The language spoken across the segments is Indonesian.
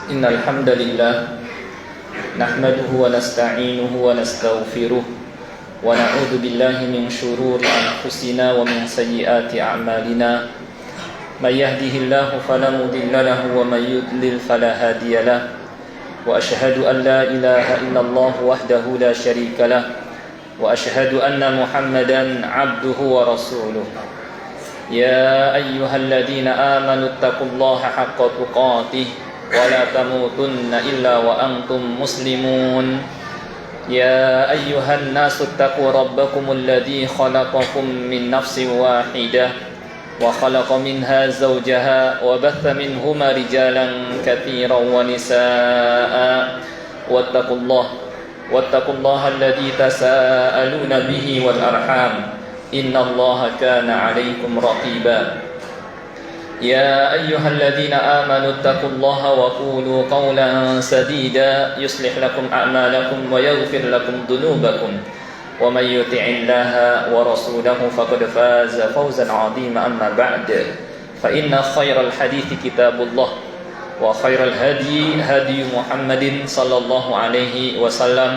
إن الحمد لله نحمده ونستعينه ونستغفره ونعوذ بالله من شرور أنفسنا ومن سيئات أعمالنا من يهده الله فلا مضل له ومن يضلل فلا هادي له وأشهد أن لا إله إلا الله وحده لا شريك له وأشهد أن محمدا عبده ورسوله يا أيها الذين آمنوا اتقوا الله حق تقاته ولا تموتن إلا وأنتم مسلمون يا أيها الناس اتقوا ربكم الذي خلقكم من نفس واحدة وخلق منها زوجها وبث منهما رجالا كثيرا ونساء واتقوا الله الذي تساءلون به والأرحام إن الله كان عليكم رقيبا يا أيها الذين آمنوا اتقوا الله وقولوا قولا سديدا يصلح لكم أعمالكم ويغفر لكم ذنوبكم ومن يطع الله ورسوله فقد فاز فوزا عظيما أما بعد فإن خير الحديث كتاب الله وخير الهدي هدي محمد صلى الله عليه وسلم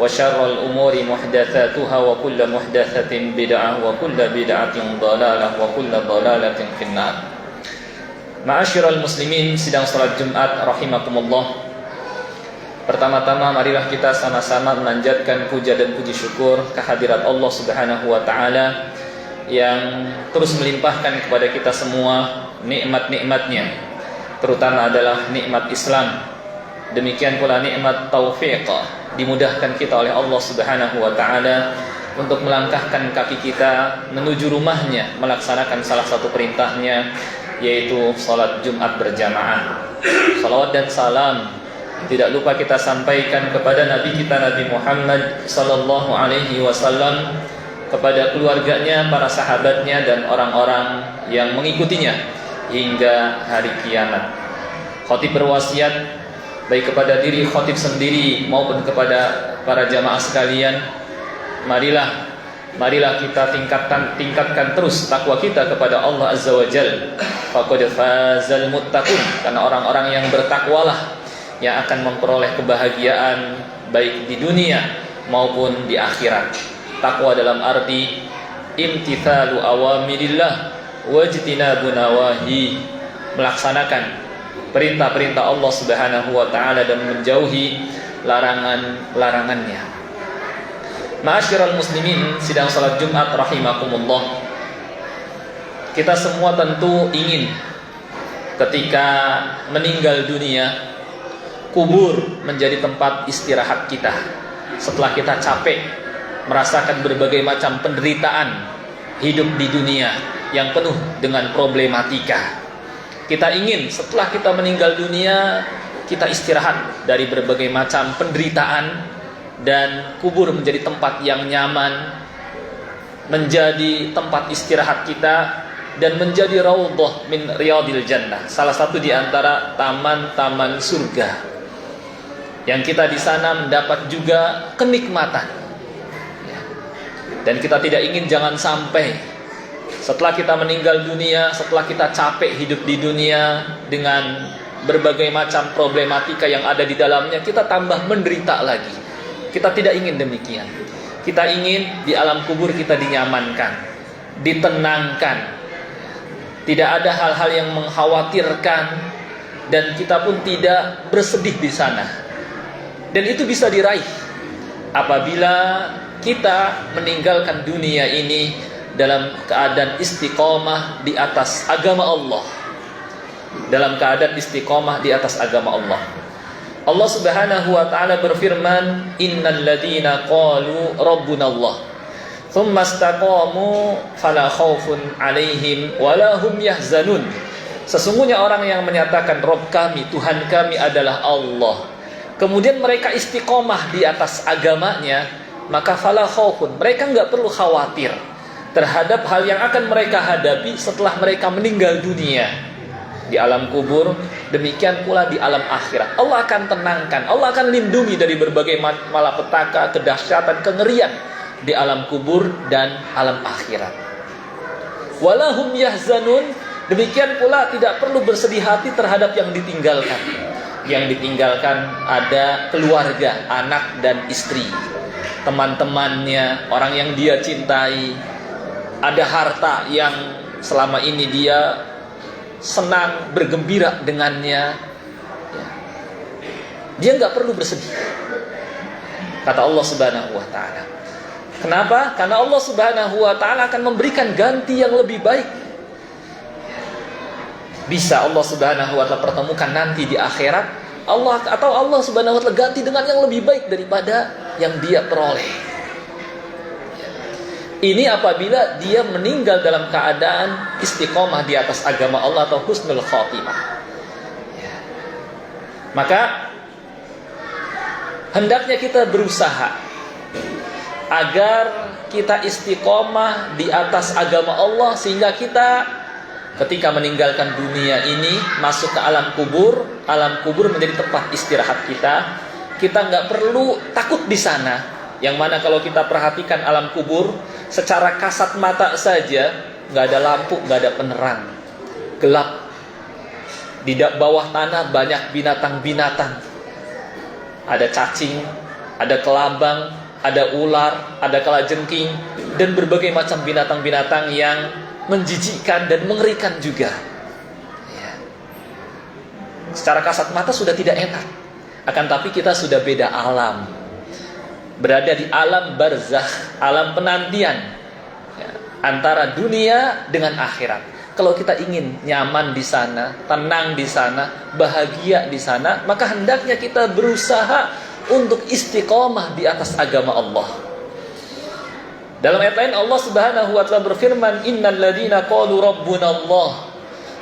وشر الأمور محدثاتها وكل محدثة بدعة وكل بدعة ضلالة وكل ضلالة في النار. Ma'asyiral muslimin sidang salat Jumat rahimakumullah. Pertama-tama marilah kita sama-sama memanjatkan puja dan puji syukur kehadirat Allah Subhanahu wa taala yang terus melimpahkan kepada kita semua nikmat-nikmatnya, terutama adalah nikmat Islam. Demikian pula nikmat taufiq, dimudahkan kita oleh Allah Subhanahu wa taala untuk melangkahkan kaki kita menuju rumahnya, melaksanakan salah satu perintahnya, yaitu salat Jumat berjamaah. Salawat dan salam tidak lupa kita sampaikan kepada Nabi kita Nabi Muhammad sallallahu alaihi wasallam, kepada keluarganya, para sahabatnya dan orang-orang yang mengikutinya hingga hari kiamat. Khatib berwasiat baik kepada diri khatib sendiri maupun kepada para jamaah sekalian, marilah kita tingkatkan terus takwa kita kepada Allah Azza wa Jalla. Faqad fazal muttaqun, karena orang-orang yang bertakwalah yang akan memperoleh kebahagiaan baik di dunia maupun di akhirat. Takwa dalam arti imtithalu awamirillah wajtinabu nawahi, melaksanakan perintah-perintah Allah Subhanahu wa taala dan menjauhi larangan-larangannya. Ma'asyiral muslimin sidang salat Jumat rahimakumullah. Kita semua tentu ingin ketika meninggal dunia, kubur menjadi tempat istirahat kita setelah kita capek merasakan berbagai macam penderitaan hidup di dunia yang penuh dengan problematika. Kita ingin setelah kita meninggal dunia, kita istirahat dari berbagai macam penderitaan, dan kubur menjadi tempat yang nyaman, menjadi tempat istirahat kita, dan menjadi raudhah min riyadil jannah, salah satu di antara taman-taman surga, yang kita di sana mendapat juga kenikmatan. Dan kita tidak ingin jangan sampai setelah kita meninggal dunia, setelah kita capek hidup di dunia dengan berbagai macam problematika yang ada di dalamnya, kita tambah menderita lagi. Kita tidak ingin demikian. Kita ingin di alam kubur kita dinyamankan, ditenangkan, tidak ada hal-hal yang mengkhawatirkan, dan kita pun tidak bersedih di sana. Dan itu bisa diraih apabila kita meninggalkan dunia ini dalam keadaan istiqomah di atas agama Allah. Dalam keadaan istiqomah di atas agama Allah. Allah Subhanahu wa taala berfirman, "Innal ladzina qalu rabbunallah tsumma istaqamu fala khaufun 'alaihim wala hum yahzanun." Sesungguhnya orang yang menyatakan Rabb kami, Tuhan kami adalah Allah, kemudian mereka istiqomah di atas agamanya, maka fala khaufun, mereka enggak perlu khawatir terhadap hal yang akan mereka hadapi setelah mereka meninggal dunia di alam kubur. Demikian pula di alam akhirat, Allah akan tenangkan, Allah akan lindungi dari berbagai malapetaka, kedahsyatan, kengerian di alam kubur dan alam akhirat. Walahum yahzanun, demikian pula tidak perlu bersedih hati terhadap yang ditinggalkan. yang ditinggalkan ada keluarga, anak dan istri, teman-temannya, orang yang dia cintai, ada harta yang selama ini dia senang, bergembira dengannya. Dia nggak perlu bersedih, kata Allah Subhanahu wa ta'ala. Kenapa? Karena Allah Subhanahu wa ta'ala akan memberikan ganti yang lebih baik. Bisa Allah Subhanahu wa ta'ala pertemukan nanti di akhirat, Allah Subhanahu wa ta'ala ganti dengan yang lebih baik daripada yang dia peroleh. Ini apabila dia meninggal dalam keadaan istiqomah di atas agama Allah atau husnul khotimah. Maka hendaknya kita berusaha agar kita istiqomah di atas agama Allah, sehingga kita ketika meninggalkan dunia ini masuk ke alam kubur menjadi tempat istirahat kita. Kita nggak perlu takut di sana. Yang mana kalau kita perhatikan alam kubur, secara kasat mata saja nggak ada lampu, nggak ada penerang, gelap. Di bawah tanah banyak binatang-binatang. Ada cacing, ada kelabang, ada ular, ada kalajengking, dan berbagai macam binatang-binatang yang menjijikkan dan mengerikan juga. Ya. Secara kasat mata sudah tidak enak. Akan tapi kita sudah beda alam. Berada di alam barzakh, alam penantian. Ya. Antara dunia dengan akhirat. Kalau kita ingin nyaman di sana, tenang di sana, bahagia di sana, maka hendaknya kita berusaha untuk istiqomah di atas agama Allah. Dalam ayat lain Allah Subhanahu wa ta'ala berfirman, innal ladzina qalu rabbuna Allah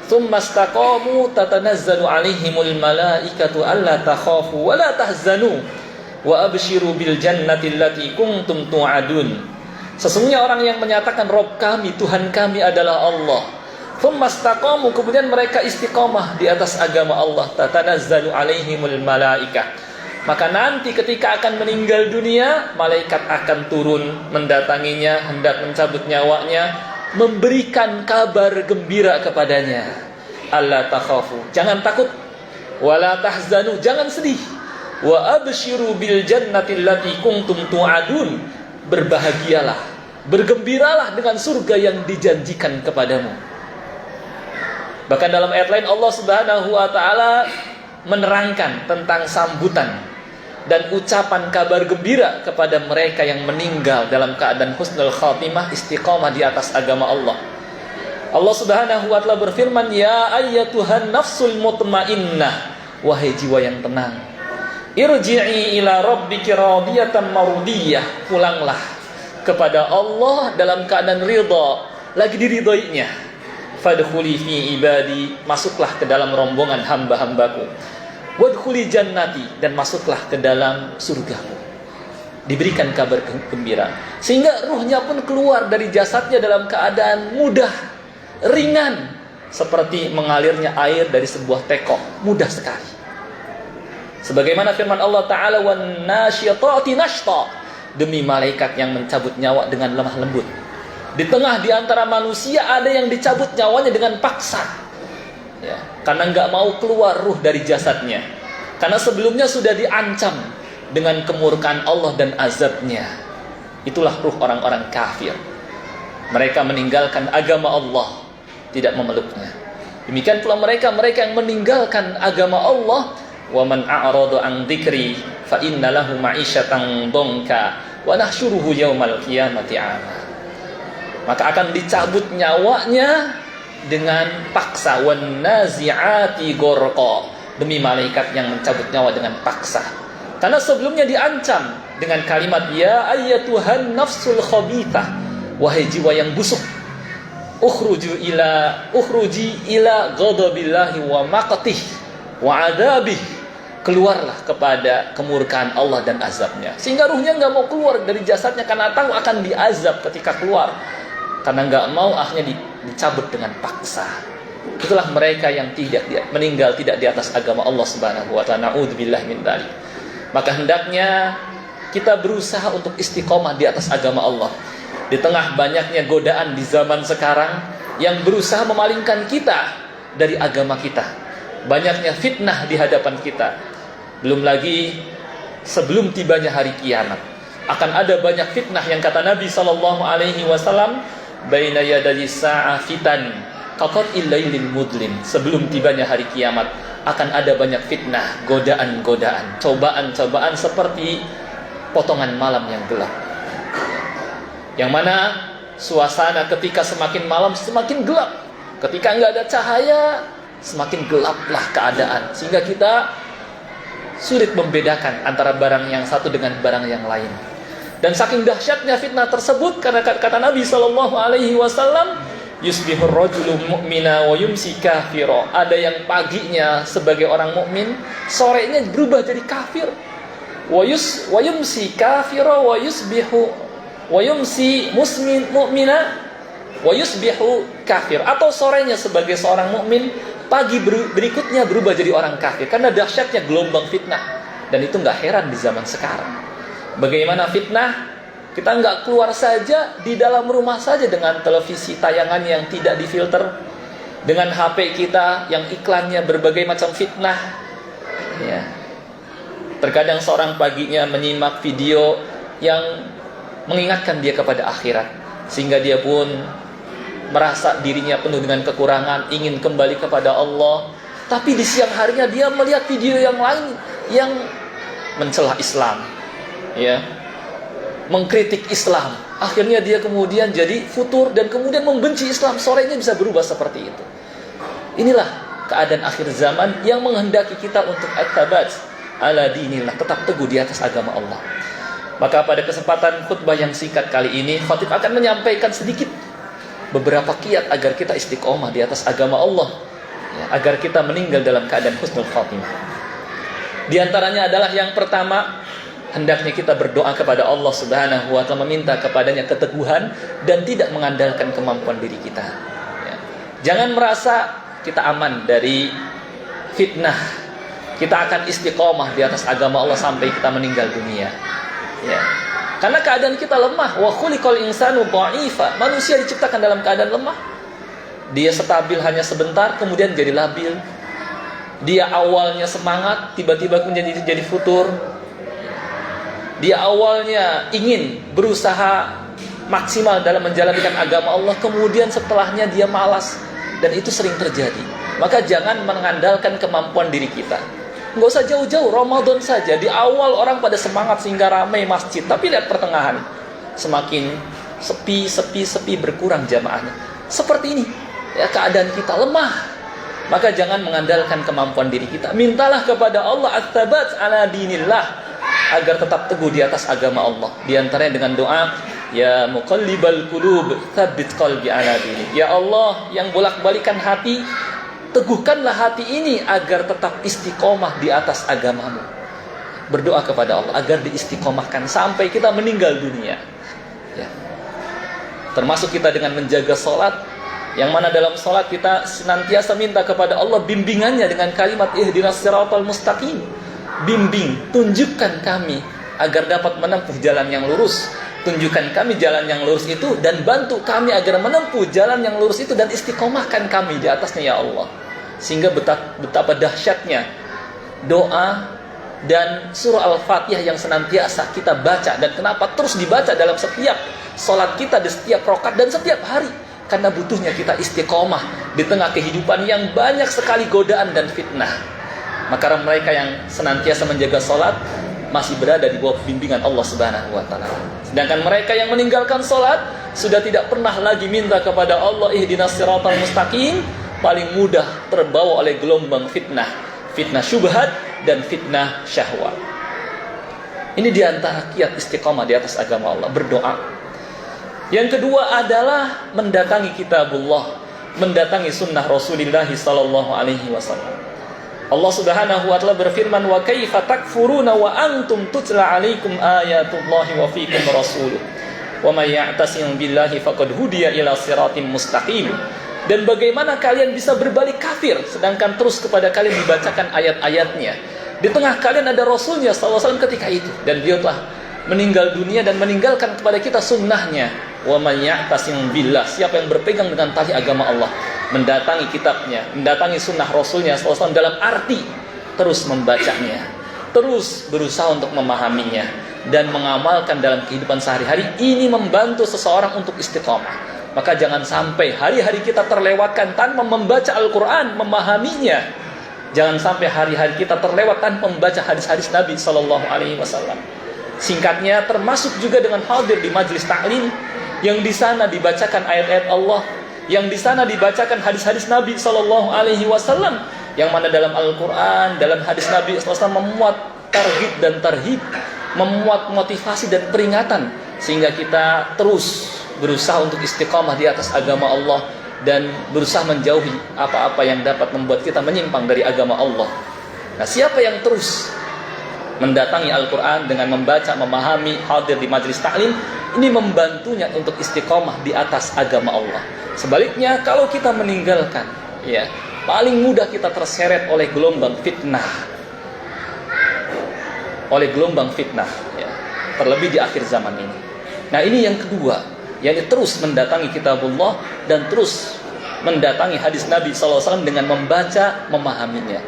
tsumma istaqamu tatanazzalu 'alaihimul malaikatu alla takhafu wa la tahzanu wa abshiru bil jannati allati kuntum tu'adun. Sesungguhnya orang yang menyatakan Rabb kami, Tuhan kami adalah Allah, tsumma istaqamu, kemudian mereka istiqamah di atas agama Allah, tatanazzalu 'alaihimul malaikah, maka nanti ketika akan meninggal dunia, malaikat akan turun mendatanginya, hendak mencabut nyawanya, memberikan kabar gembira kepadanya. Alla takhafu, jangan takut, wala tahzanu, jangan sedih, wa abshiru bil jannati allati kuntum tu'adun, berbahagialah, bergembiralah dengan surga yang dijanjikan kepadamu. Bahkan dalam ayat lain Allah Subhanahu wa ta'ala menerangkan tentang sambutan dan ucapan kabar gembira kepada mereka yang meninggal dalam keadaan husnul khatimah, istiqamah di atas agama Allah. Allah Subhanahu wa ta'ala berfirman, ya ayyatuhan nafsul mutmainnah, wahai jiwa yang tenang, irji'i ila rabbiki radiyatan mardiyah, pulanglah kepada Allah dalam keadaan ridha, lagi diridhoinya. Fadkhuli fi ibadi, masuklah ke dalam rombongan hamba-hambaku. Wadkhuli jannati, dan masuklah ke dalam surgaku. Diberikan kabar gembira, sehingga ruhnya pun keluar dari jasadnya dalam keadaan mudah, ringan, seperti mengalirnya air dari sebuah teko, mudah sekali. Sebagaimana firman Allah Ta'ala, wan nasyitati nashta, demi malaikat yang mencabut nyawa dengan lemah lembut. Di tengah di antara manusia ada yang dicabut nyawanya dengan paksa, ya, karena nggak mau keluar ruh dari jasadnya, karena sebelumnya sudah diancam dengan kemurkaan Allah dan azabnya. Itulah ruh orang-orang kafir. Mereka meninggalkan agama Allah, tidak memeluknya. Demikian pula mereka yang meninggalkan agama Allah, wa man a'rada an dzikri fa inna lahu ma'isyatan dhanka wa nahsyuruhu yaumal qiyamati 'ama. Maka akan dicabut nyawanya dengan paksa. Wan nazi'ati ghorqa, demi malaikat yang mencabut nyawa dengan paksa. Karena sebelumnya diancam dengan kalimat ya ayyatuhan nafsul khabithah, wahai jiwa yang busuk, ukhruji ila ghadabillahi wa maqtih wa adabih, keluarlah kepada kemurkaan Allah dan azabnya. Sehingga ruhnya nggak mau keluar dari jasadnya karena tahu akan diazab ketika keluar. Karena nggak mau, akhirnya dicabut dengan paksa. Itulah mereka yang meninggal tidak di atas agama Allah Subhanahu wa ta'ala. Na'udzubillah min dzalik. Maka hendaknya kita berusaha untuk istiqomah di atas agama Allah. Di tengah banyaknya godaan di zaman sekarang yang berusaha memalingkan kita dari agama kita, banyaknya fitnah di hadapan kita. Belum lagi sebelum tibanya hari kiamat akan ada banyak fitnah yang kata Nabi sallallahu alaihi wasallam, baina yaday sa'ah fitan kaqatil lailil mudlim. Sebelum tibanya hari kiamat akan ada banyak fitnah, godaan-godaan, cobaan-cobaan seperti potongan malam yang gelap. Yang mana suasana ketika semakin malam semakin gelap. Ketika enggak ada cahaya, semakin gelaplah keadaan, sehingga kita sulit membedakan antara barang yang satu dengan barang yang lain. Dan saking dahsyatnya fitnah tersebut, karena kata Nabi sallallahu alaihi wasallam, yusbihur rajulu mu'mina wa yumsi kafira. Ada yang paginya sebagai orang mukmin, sorenya berubah jadi kafir. Wa yumsi kafira wa yusbihu wa yumsi mu'mina wa yusbihu kafir. Atau sorenya sebagai seorang mukmin, pagi berikutnya berubah jadi orang kafir. Karena dahsyatnya gelombang fitnah. Dan itu enggak heran di zaman sekarang. Bagaimana fitnah? Kita enggak keluar saja, di dalam rumah saja dengan televisi tayangan yang tidak difilter, dengan HP kita yang iklannya berbagai macam fitnah. Ya. Terkadang seorang paginya menyimak video yang mengingatkan dia kepada akhirat, sehingga dia pun merasa dirinya penuh dengan kekurangan, ingin kembali kepada Allah. Tapi di siang harinya dia melihat video yang lain yang mencela Islam, ya, mengkritik Islam. Akhirnya dia kemudian jadi futur dan kemudian membenci Islam. Sorenya bisa berubah seperti itu. Inilah keadaan akhir zaman yang menghendaki kita untuk at-tabat ala dinillah, tetap teguh di atas agama Allah. Maka pada kesempatan khutbah yang singkat kali ini, khatib akan menyampaikan sedikit beberapa kiat agar kita istiqomah di atas agama Allah, ya, agar kita meninggal dalam keadaan husnul khatimah. Di antaranya adalah yang pertama, hendaknya kita berdoa kepada Allah Subhanahu wa ta'ala, meminta kepadanya keteguhan dan tidak mengandalkan kemampuan diri kita. Ya. Jangan merasa kita aman dari fitnah. Kita akan istiqomah di atas agama Allah sampai kita meninggal dunia. Ya. Karena keadaan kita lemah. Wa khuliqal insanu dha'ifa. Manusia diciptakan dalam keadaan lemah. Dia stabil hanya sebentar, kemudian jadi labil. Dia awalnya semangat, tiba-tiba menjadi jadi futur. Dia awalnya ingin berusaha maksimal dalam menjalankan agama Allah, kemudian setelahnya dia malas, dan itu sering terjadi. Maka jangan mengandalkan kemampuan diri kita. Nggak usah jauh-jauh, Ramadan saja. Di awal orang pada semangat sehingga ramai masjid, tapi lihat pertengahan, semakin sepi, berkurang jamaahnya. Seperti ini, ya, keadaan kita lemah. Maka jangan mengandalkan kemampuan diri kita. Mintalah kepada Allah at-tabat ala dinillah, agar tetap teguh di atas agama Allah. Di antaranya dengan doa, ya muqallibal qulub, tsabbit qalbi ala dinik. Ya Allah yang bolak-balikan hati, teguhkanlah hati ini agar tetap istiqomah di atas agamamu. Berdoa kepada Allah agar diistiqomahkan sampai kita meninggal dunia. Ya. Termasuk kita dengan menjaga salat, yang mana dalam salat kita senantiasa minta kepada Allah bimbingannya dengan kalimat ihdinas siratal mustaqim. Bimbing, tunjukkan kami agar dapat menempuh jalan yang lurus. Tunjukkan kami jalan yang lurus itu dan bantu kami agar menempuh jalan yang lurus itu dan istiqomahkan kami di atasnya ya Allah. Sehingga betapa dahsyatnya doa dan surah Al-Fatihah yang senantiasa kita baca, dan kenapa terus dibaca dalam setiap salat kita, di setiap rakaat dan setiap hari. Karena butuhnya kita istiqomah di tengah kehidupan yang banyak sekali godaan dan fitnah. Maka mereka yang senantiasa menjaga salat masih berada di bawah bimbingan Allah Subhanahu wa ta'ala. Sedangkan mereka yang meninggalkan salat sudah tidak pernah lagi minta kepada Allah ihdinas siratal mustaqim, paling mudah terbawa oleh gelombang fitnah, fitnah syubhat dan fitnah syahwat. Ini diantara kiat istiqamah di atas agama Allah, berdoa. Yang kedua adalah mendatangi kitabullah, mendatangi sunnah Rasulullah sallallahu alaihi wasallam. Allah Subhanahu wa ta'ala berfirman, wa kaifa takfuruna wa antum tutla alaikum ayatullahi wa fiikum rasuluh wa may ya'tasim billahi faqad hudiya ila siratim mustaqim. Dan bagaimana kalian bisa berbalik kafir sedangkan terus kepada kalian dibacakan ayat-ayatnya, di tengah kalian ada Rasulnya sallallahu alaihi wasallam ketika itu, dan beliau telah meninggal dunia dan meninggalkan kepada kita sunnahnya. Wa may ya'tasim billah, siapa yang berpegang dengan tali agama Allah, mendatangi kitabnya, mendatangi sunnah Rasulnya SAW dalam arti terus membacanya, terus berusaha untuk memahaminya dan mengamalkan dalam kehidupan sehari-hari. Ini membantu seseorang untuk istiqomah. Maka jangan sampai hari-hari kita terlewatkan tanpa membaca Al-Quran, memahaminya. Jangan sampai hari-hari kita terlewat tanpa membaca hadis-hadis Nabi SAW. Singkatnya, termasuk juga dengan hadir di majlis ta'lim, yang di sana dibacakan ayat-ayat Allah, yang di sana dibacakan hadis-hadis Nabi SAW, yang mana dalam Al-Quran, dalam hadis Nabi SAW memuat targhib dan tarhib, memuat motivasi dan peringatan, sehingga kita terus berusaha untuk istiqamah di atas agama Allah dan berusaha menjauhi apa-apa yang dapat membuat kita menyimpang dari agama Allah. Nah, siapa yang terus mendatangi Al-Quran dengan membaca, memahami, hadir di majlis ta'lim, ini membantunya untuk istiqamah di atas agama Allah. Sebaliknya, kalau kita meninggalkan, ya, paling mudah kita terseret oleh gelombang fitnah. Oleh gelombang fitnah, ya, terlebih di akhir zaman ini. Nah, ini yang kedua, yakni terus mendatangi kitabullah dan terus mendatangi hadis Nabi SAW dengan membaca, memahaminya.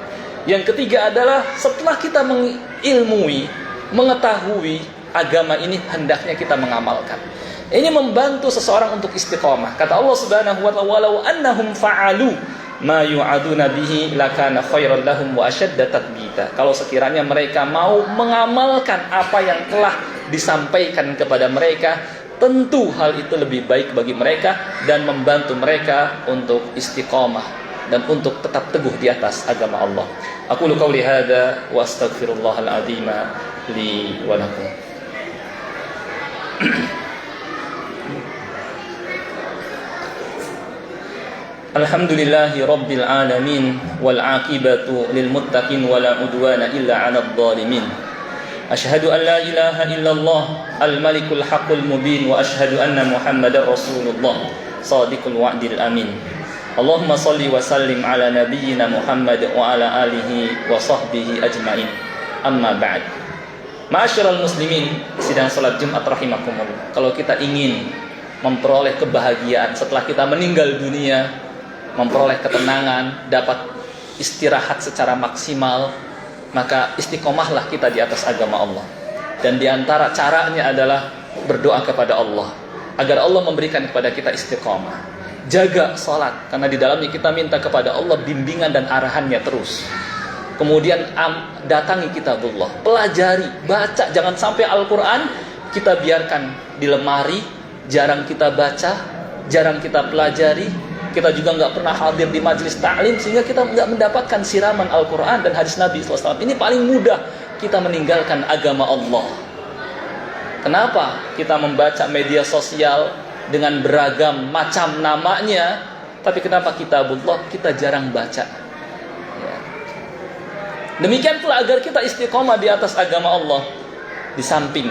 Yang ketiga adalah setelah kita mengilmui, mengetahui agama ini, hendaknya kita mengamalkan. Ini membantu seseorang untuk istiqamah. Kata Allah Subhanahu wa ta'ala, "Walau annahum fa'alu ma yu'aduna bihi lakana khairan lahum wa ashadda tatbita." Kalau sekiranya mereka mau mengamalkan apa yang telah disampaikan kepada mereka, tentu hal itu lebih baik bagi mereka dan membantu mereka untuk istiqamah dan untuk tetap teguh di atas agama Allah. Aqulu qouli hadza wa astaghfirullahal azim li wa lakum. Alhamdulillahi rabbil alamin wal aqibatu lil muttaqin wa la udwana illa 'alal zalimin. Asyhadu an la ilaha illallah al-malikul haqqul mubin wa asyhadu anna Muhammadar Rasulullah shadiqul wa'dil amin. Allahumma shalli wa sallim ala nabiyyina Muhammad wa ala alihi wa sahbihi ajmain. Amma ba'd. Ma'asyiral muslimin, sidang salat Jumat rahimakumullah. Kalau kita ingin memperoleh kebahagiaan setelah kita meninggal dunia, memperoleh ketenangan, dapat istirahat secara maksimal, maka istiqomahlah kita di atas agama Allah. Dan di antara caranya adalah berdoa kepada Allah agar Allah memberikan kepada kita istiqomah. Jaga salat, karena di dalamnya kita minta kepada Allah bimbingan dan arahannya terus. Kemudian datangi kitabullah, pelajari, baca. Jangan sampai Al-Quran kita biarkan di lemari, jarang kita baca, jarang kita pelajari. Kita juga nggak pernah hadir di majelis ta'lim, sehingga kita nggak mendapatkan siraman Al-Quran dan hadis Nabi SAW. Ini paling mudah kita meninggalkan agama Allah. Kenapa? Kita membaca media sosial dengan beragam macam namanya, tapi kenapa kitabullah kita jarang baca? Ya. Demikian pula agar kita istiqomah di atas agama Allah. Di samping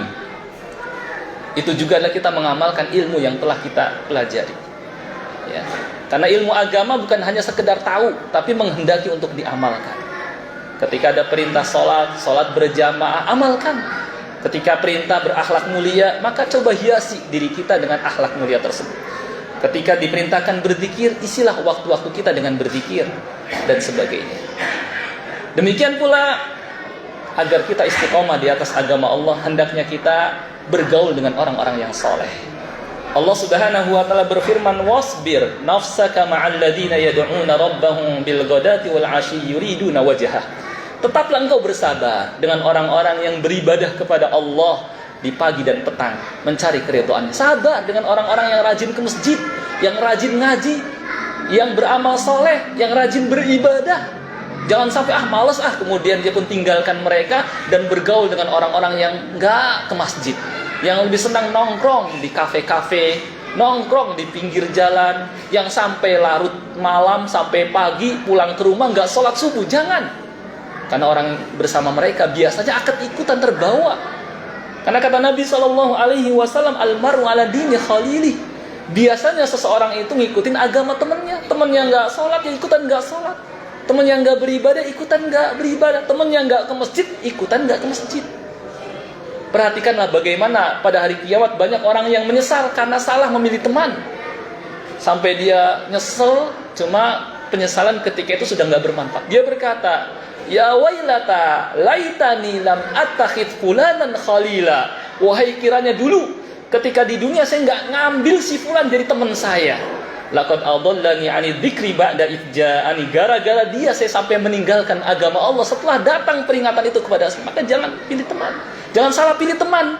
itu juga adalah kita mengamalkan ilmu yang telah kita pelajari. Ya. Karena ilmu agama bukan hanya sekedar tahu, tapi menghendaki untuk diamalkan. Ketika ada perintah salat berjamaah, amalkan. Ketika perintah berakhlak mulia, maka coba hiasi diri kita dengan akhlak mulia tersebut. Ketika diperintahkan berzikir, isilah waktu-waktu kita dengan berzikir dan sebagainya. Demikian pula agar kita istiqomah di atas agama Allah, hendaknya kita bergaul dengan orang-orang yang soleh. Allah Subhanahu wa ta'ala berfirman, "Wasbir nafsaka ma'al ladzina yad'una rabbahum bil ghadati wal 'ashyi yuriduna wajhah." Tetaplah engkau bersabar dengan orang-orang yang beribadah kepada Allah di pagi dan petang, mencari keridhaan. Sabar dengan orang-orang yang rajin ke masjid, yang rajin ngaji, yang beramal soleh, yang rajin beribadah. Jangan sampai malas kemudian dia pun tinggalkan mereka dan bergaul dengan orang-orang yang enggak ke masjid, yang lebih senang nongkrong di kafe-kafe, nongkrong di pinggir jalan, yang sampai larut malam, sampai pagi pulang ke rumah enggak sholat subuh. Jangan. Karena orang bersama mereka biasanya akan ikutan terbawa. Karena kata Nabi SAW, "Al-mar'u ala dini khalili." Biasanya seseorang itu ngikutin agama temannya. Temannya nggak sholat, ya ikutan nggak sholat. Temannya nggak beribadah, ikutan nggak beribadah. Temannya nggak ke masjid, ikutan nggak ke masjid. Perhatikanlah bagaimana pada hari kiamat banyak orang yang menyesal karena salah memilih teman. sampai dia nyesel, cuma penyesalan ketika itu sudah nggak bermanfaat. Dia berkata, ya wailata laitani lam attakhid fulanan khalila. Wahai kiranya dulu ketika di dunia saya nggak ngambil si fulan jadi teman saya. Laqad adallani 'ani dzikri ba'da idja'ani. Gara-gara dia saya sampai meninggalkan agama Allah setelah datang peringatan itu kepada saya. Maka jangan pilih teman. Jangan salah pilih teman.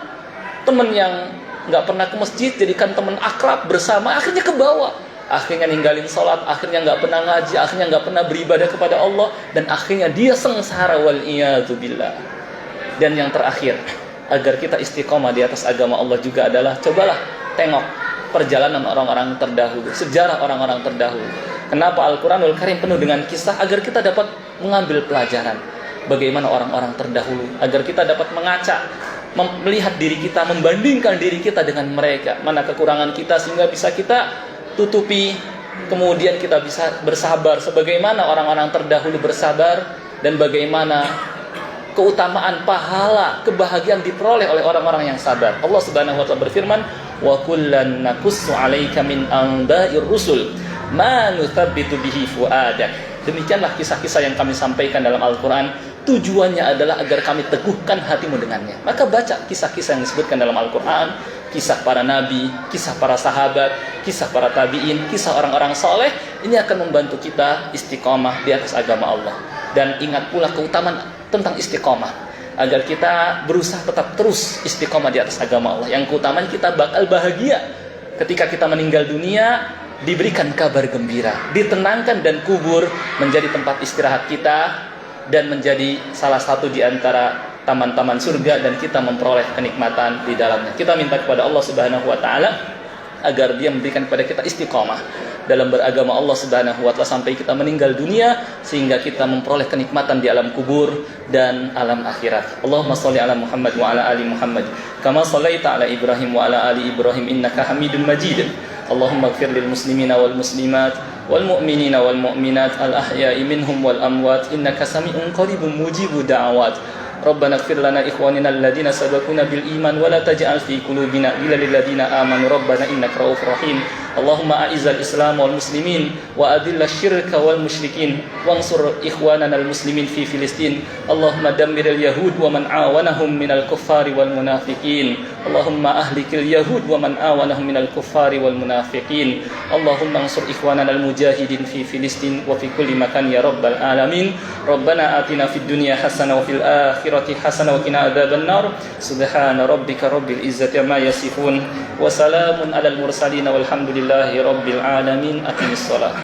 Teman yang nggak pernah ke masjid jadikan teman akrab bersama, akhirnya ke bawah. Akhirnya ninggalin sholat, akhirnya nggak pernah ngaji, akhirnya nggak pernah beribadah kepada Allah, dan akhirnya dia sengsara wal-iyadzubillah. Dan yang terakhir, agar kita istiqomah di atas agama Allah juga adalah, cobalah tengok perjalanan orang-orang terdahulu, sejarah orang-orang terdahulu. Kenapa Al-Quranul Karim penuh dengan kisah? Agar kita dapat mengambil pelajaran bagaimana orang-orang terdahulu, agar kita dapat mengaca, melihat diri kita, membandingkan diri kita dengan mereka, mana kekurangan kita sehingga bisa kita tutupi, kemudian kita bisa bersabar sebagaimana orang-orang terdahulu bersabar, dan bagaimana keutamaan pahala, kebahagiaan diperoleh oleh orang-orang yang sabar. Allah Subhanahu wa taala berfirman, wa kullan naqussu 'alaika min anba'ir rusul ma nuthabbitu bihi fuadak. Demikianlah kisah-kisah yang kami sampaikan dalam Al-Quran. Tujuannya adalah agar kami teguhkan hatimu dengannya. Maka baca kisah-kisah yang disebutkan dalam Al-Quran, kisah para nabi, kisah para sahabat, kisah para tabi'in, kisah orang-orang soleh. Ini akan membantu kita istiqomah di atas agama Allah. Dan ingat pula keutamaan tentang istiqomah, agar kita berusaha tetap terus istiqomah di atas agama Allah. Yang keutamaan kita bakal bahagia ketika kita meninggal dunia, diberikan kabar gembira, ditenangkan, dan kubur menjadi tempat istirahat kita dan menjadi salah satu di antara taman-taman surga, dan kita memperoleh kenikmatan di dalamnya. Kita minta kepada Allah Subhanahu wa taala agar Dia memberikan kepada kita istiqomah dalam beragama Allah Subhanahu wa taala sampai kita meninggal dunia, sehingga kita memperoleh kenikmatan di alam kubur dan alam akhirat. Allahumma shalli ala Muhammad wa ala ali Muhammad kama shallaita ala Ibrahim wa ala ali Ibrahim innaka Hamidum Majid. Allahumma ighfir lil muslimina wal muslimat wal mu'minina wal mu'minat al ahya'i minhum wal amwat innaka sami'un qaribun mujibud da'awat. ربنا اغفر لنا إخواننا الذين سبقونا بالإيمان ولا تجعل في قلوبنا غلا للذين آمنوا ربنا إنك رؤوف رحيم. اللهم أعز الإسلام والمسلمين وأذل الشرك والمشركين وانصر إخواننا المسلمين في فلسطين. اللهم دمر اليهود ومن عاونهم من الكفار والمنافقين. اللهم أهلك اليهود ومن عاونهم من الكفار والمنافقين. اللهم انصر إخواننا المجاهدين في فلسطين وفي كل مكان يا رب العالمين. ربنا آتنا في الدنيا حسنة وفي الآخرة حسنة وقنا عذاب النار. سبحان ربك رب العزة عما يصفون وسلام على المرسلين والحمد لله رب العالمين. أقم الصلاة.